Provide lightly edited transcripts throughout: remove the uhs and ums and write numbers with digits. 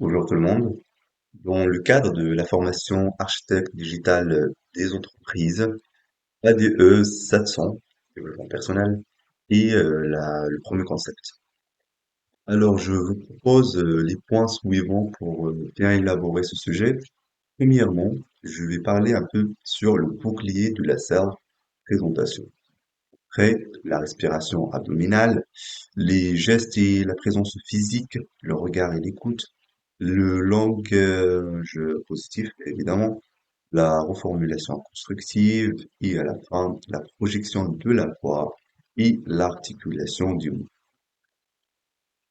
Bonjour tout le monde. Dans le cadre de la formation architecte digital des entreprises, ADE 700, développement personnel, et le premier concept. Alors, je vous propose les points suivants pour bien élaborer ce sujet. Premièrement, je vais parler un peu sur le bouclier de la self-présentation. Après, la respiration abdominale, les gestes et la présence physique, le regard et l'écoute, le langage positif, évidemment, la reformulation constructive et à la fin, la projection de la voix et l'articulation du mot.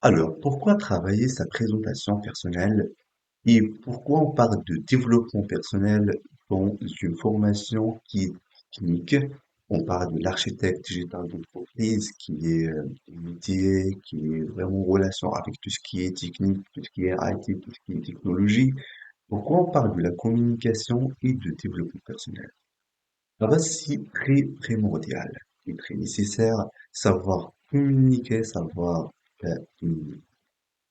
Alors, pourquoi travailler sa présentation personnelle et pourquoi on parle de développement personnel dans une formation qui est technique? On parle de l'architecte digital d'entreprise qui est un métier, qui est vraiment en relation avec tout ce qui est technique, tout ce qui est IT, tout ce qui est technologie. Pourquoi on parle de la communication et de développement personnel? Alors, là, c'est très primordial et très nécessaire savoir communiquer, savoir euh,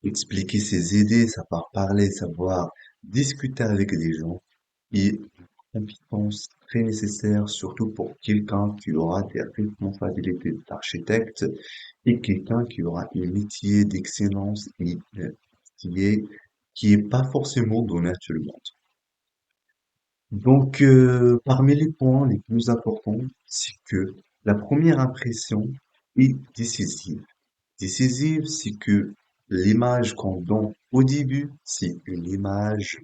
expliquer ses idées, savoir parler, savoir discuter avec des gens est une compétence très nécessaire, surtout pour quelqu'un qui aura des responsabilités d'architecte et quelqu'un qui aura un métier d'excellence et qui est, qui est pas forcément donné à tout le monde. Donc, parmi les points les plus importants, c'est que la première impression est décisive. Décisive, c'est que l'image qu'on donne au début, c'est une image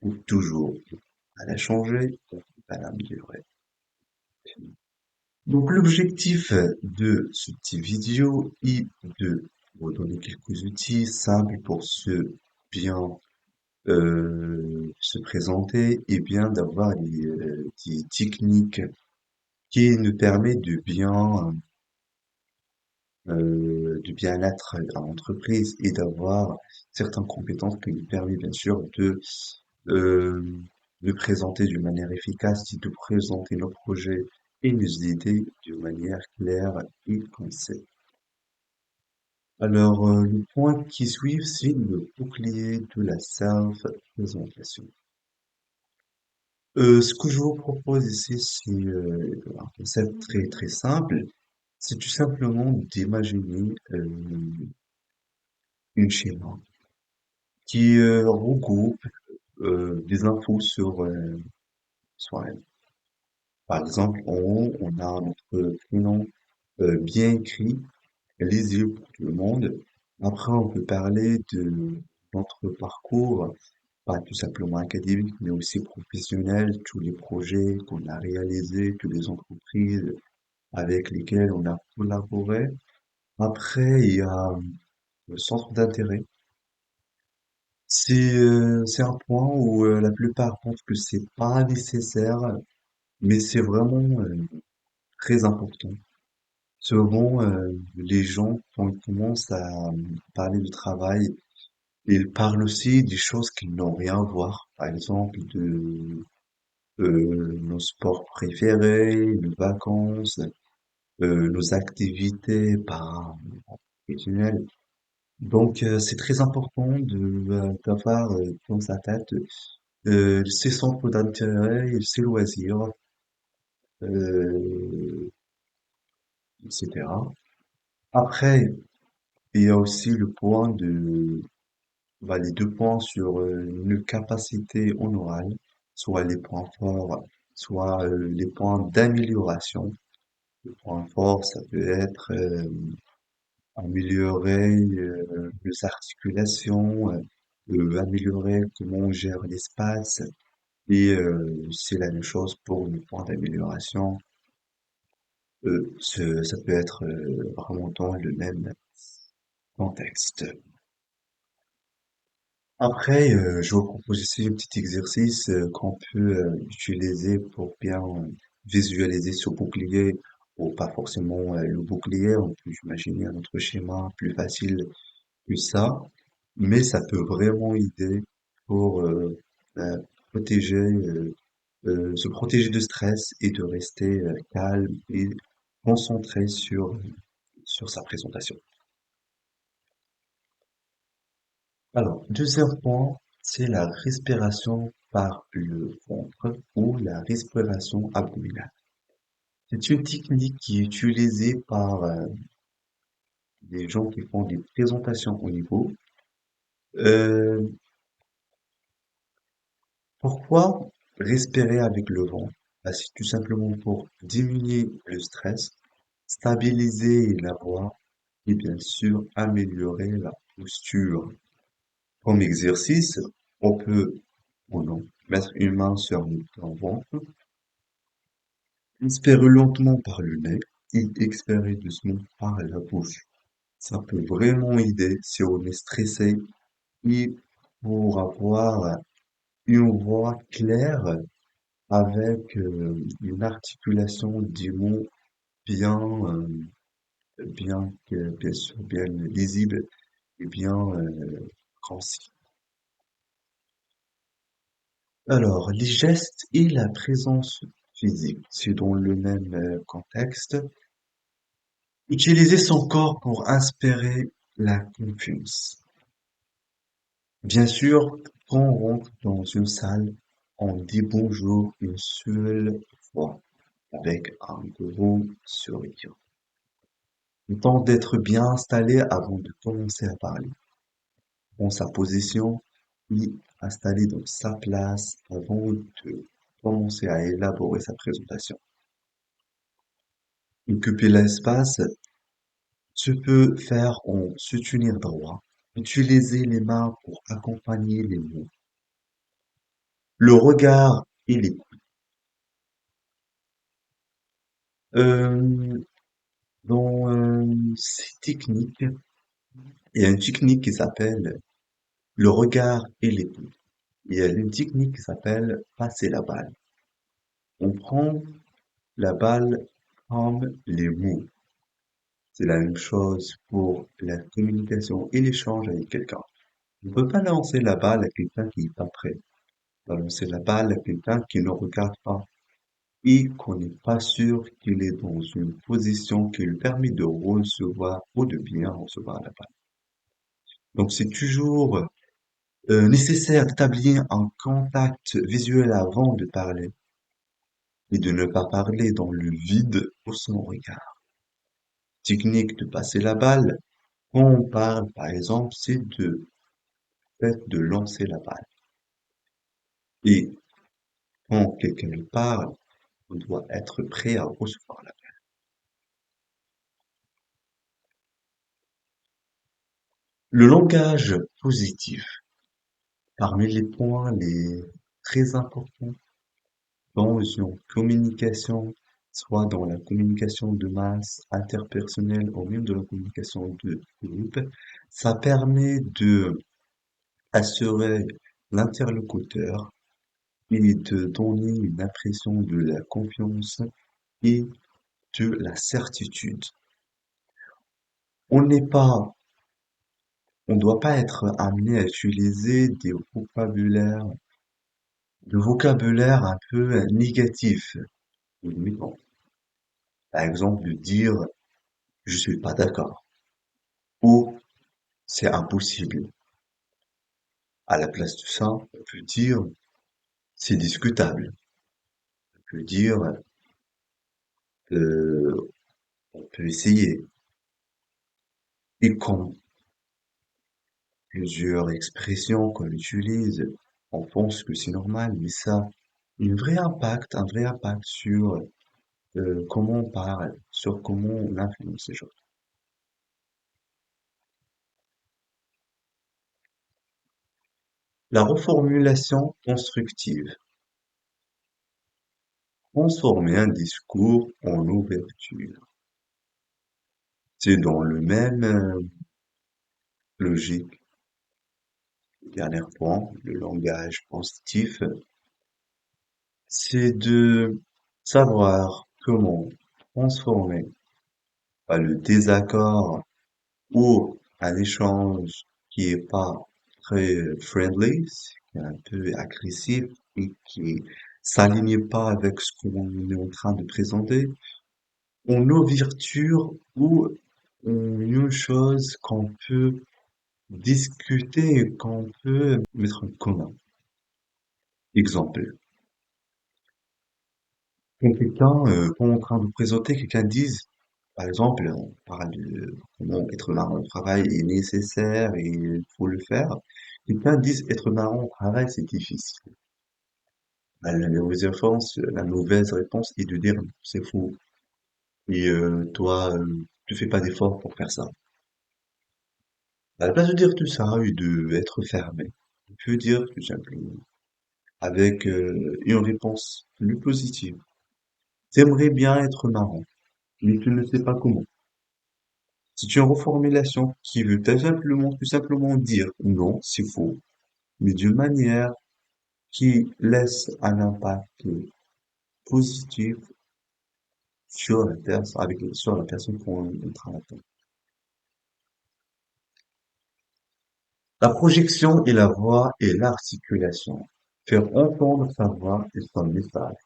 pour toujours. Elle a changé, elle a amélioré. Donc, l'objectif de ce petit vidéo est de vous donner quelques outils simples pour bien se présenter et bien d'avoir des techniques qui nous permet de bien être à l'entreprise et d'avoir certaines compétences qui nous permettent bien sûr euh, de présenter d'une manière efficace et de présenter nos projets et nos idées d'une manière claire et concise. Alors, le point qui suit, c'est le bouclier de la self-présentation. Ce que je vous propose ici, c'est un concept très très simple. C'est tout simplement d'imaginer une schéma qui regroupe des infos sur elle. Par exemple, en haut, on a notre prénom bien écrit, lisible pour tout le monde. Après, on peut parler de notre parcours, pas tout simplement académique, mais aussi professionnel, tous les projets qu'on a réalisés, toutes les entreprises avec lesquelles on a collaboré. Après, il y a le centre d'intérêt. C'est un point où la plupart pensent que c'est pas nécessaire, mais c'est vraiment très important. Souvent, les gens, quand ils commencent à parler du travail, ils parlent aussi des choses qui n'ont rien à voir. Par exemple, de nos sports préférés, nos vacances, nos activités professionnelles. Donc, c'est très important d'avoir dans sa tête ses centres d'intérêt, ses loisirs, euh, etc. Après, il y a aussi les deux points sur une capacité en oral, soit les points forts, soit les points d'amélioration. Le point fort, ça peut être améliorer les articulations, améliorer comment on gère l'espace, et c'est la même chose pour le point d'amélioration. Ça peut être vraiment dans le même contexte. Après, je vous propose ici un petit exercice qu'on peut utiliser pour bien visualiser ce bouclier, ou pas forcément le bouclier, on peut imaginer un autre schéma plus facile que ça, mais ça peut vraiment aider pour euh, protéger, se protéger de stress et de rester calme et concentré sur sa présentation. Alors, deuxième point, c'est la respiration par le ventre ou la respiration abdominale. C'est une technique qui est utilisée par des gens qui font des présentations au niveau. Euh, Pourquoi respirer avec le ventre? Bah, c'est tout simplement pour diminuer le stress, stabiliser la voix et bien sûr améliorer la posture. Comme exercice, on peut ou non mettre une main sur le ventre, inspirer lentement par le nez et expirer doucement par la bouche. Ça peut vraiment aider si on est stressé et pour avoir une voix claire avec une articulation des mots bien, bien sûr, bien lisible et bien concis. Alors, les gestes et la présence physique, c'est dans le même contexte. Utiliser son corps pour inspirer la confiance. Bien sûr, quand on rentre dans une salle, on dit bonjour une seule fois, avec un gros sourire. Le temps d'être bien installé avant de commencer à parler. Prends sa position, puis installé dans sa place avant de commencer à élaborer sa présentation. Occuper l'espace se peut faire en se tenir droit. Utiliser les mains pour accompagner les mots. Le regard et les Euh, dans ces techniques, il y a une technique qui s'appelle le regard et l'écoute. Il y a une technique qui s'appelle passer la balle. On prend la balle comme les mots. C'est la même chose pour la communication et l'échange avec quelqu'un. On ne peut pas lancer la balle à quelqu'un qui n'est pas prêt. On va lancer la balle à quelqu'un qui ne regarde pas et qu'on n'est pas sûr qu'il est dans une position qui lui permet de recevoir ou de bien recevoir la balle. Donc c'est toujours nécessaire d'établir un contact visuel avant de parler et de ne pas parler dans le vide ou sans regard. Technique de passer la balle. Quand on parle, par exemple, c'est de fait de lancer la balle. Et quand quelqu'un parle, on doit être prêt à recevoir la balle. Le langage positif. Parmi les points les très importants dans une communication, soit dans la communication de masse interpersonnelle ou même de la communication de groupe, ça permet de assurer l'interlocuteur et de donner une impression de la confiance et de la certitude. On n'est pas, on doit pas être amené à utiliser de vocabulaire un peu négatif. Par exemple, de dire je suis pas d'accord ou c'est impossible. À la place de ça, on peut dire c'est discutable. On peut dire euh, on peut essayer. Et comme plusieurs expressions qu'on utilise, on pense que c'est normal, mais ça a un vrai impact sur comment on parle, sur comment on influence les gens. La reformulation constructive. Transformer un discours en ouverture. C'est dans le même logique. Dernier point, le langage positif, c'est de savoir comment transformer le désaccord ou un échange qui est pas très friendly, qui est un peu agressif et qui s'aligne pas avec ce qu'on est en train de présenter, en ouverture ou en une chose qu'on peut discuter qu'on peut mettre en commun. Exemple, quand quand on est en train de présenter, quelqu'un dise, par exemple, on parle de comment être marrant au travail est nécessaire et il faut le faire. Quelqu'un dise être marrant au travail, c'est difficile. Bah, la mauvaise réponse est de dire c'est faux. Et toi, tu fais pas d'effort pour faire ça. À la place de dire tout ça et de être fermé, tu peux dire tout simplement avec une réponse plus positive. T'aimerais bien être marrant, mais tu ne sais pas comment. C'est une reformulation qui veut tout simplement dire non, c'est faux, mais d'une manière qui laisse un impact positif sur la personne qu'on travaille. La projection et la voix et l'articulation. Faire entendre sa voix et son message.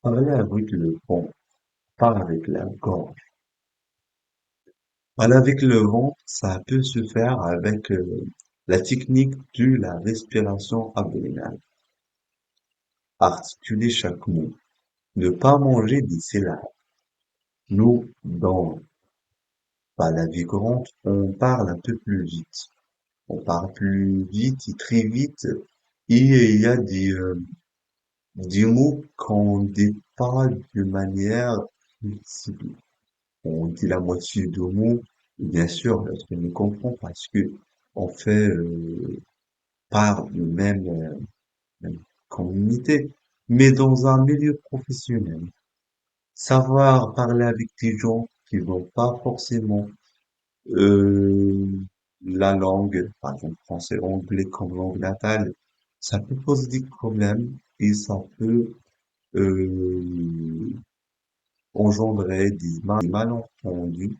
Parler avec le fond, parler avec la gorge. Parler avec le ventre, ça peut se faire avec la technique de la respiration abdominale. Articuler chaque mot. Ne pas manger des syllabes. Nous, dans la vie courante, on parle un peu plus vite. On parle plus vite et très vite. Et il y a des mots qu'on dit pas de manière flexible. On dit la moitié de mots, et bien sûr, l'autre me comprend parce que on fait part du même communauté, mais dans un milieu professionnel. Savoir parler avec des gens qui n'ont pas forcément euh, la langue, par exemple français, anglais comme langue natale, ça peut poser des problèmes et ça peut euh, engendrer des malentendus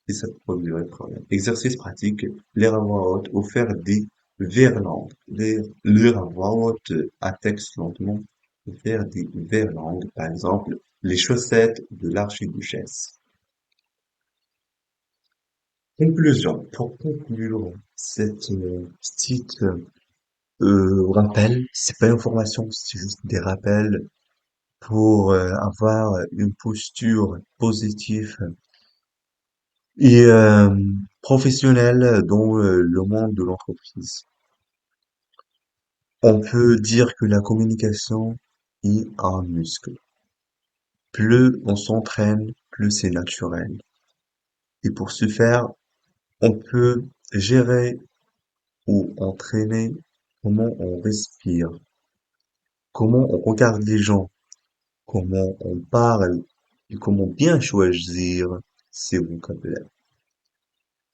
et ça produirait problème. Exercice pratique, lire à voix haute ou faire des verlangues. Lire à voix haute un texte lentement ou faire des verlangues, par exemple, les chaussettes de l'archiduchesse. Conclusion. Pour conclure cette petite rappel, c'est pas une formation, c'est juste des rappels pour avoir une posture positive et professionnelle dans le monde de l'entreprise. On peut dire que la communication est un muscle. Plus on s'entraîne, plus c'est naturel. Et pour ce faire, on peut gérer ou entraîner comment on respire, comment on regarde les gens, comment on parle et comment bien choisir ses vocabulaires.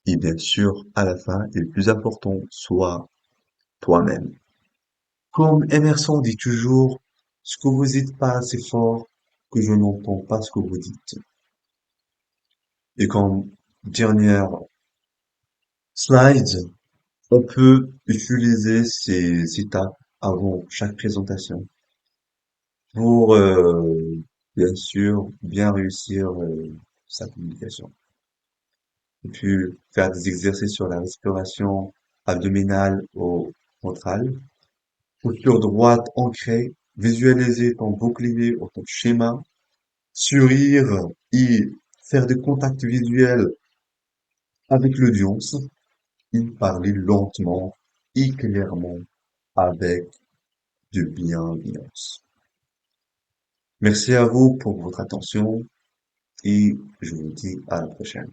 Et bien sûr, à la fin, et le plus important, sois toi-même. Comme Emerson dit toujours, ce que vous dites pas assez fort, que je n'entends pas ce que vous dites. Et comme dernière slide, on peut utiliser ces étapes avant chaque présentation pour, bien sûr, bien réussir sa communication. Et puis, faire des exercices sur la respiration abdominale ou ventrale. Posture droite ancrée. Visualiser ton bouclier ou ton schéma. Sourire et faire des contacts visuels avec l'audience. Et parler lentement et clairement avec de bienveillance. Merci à vous pour votre attention et je vous dis à la prochaine.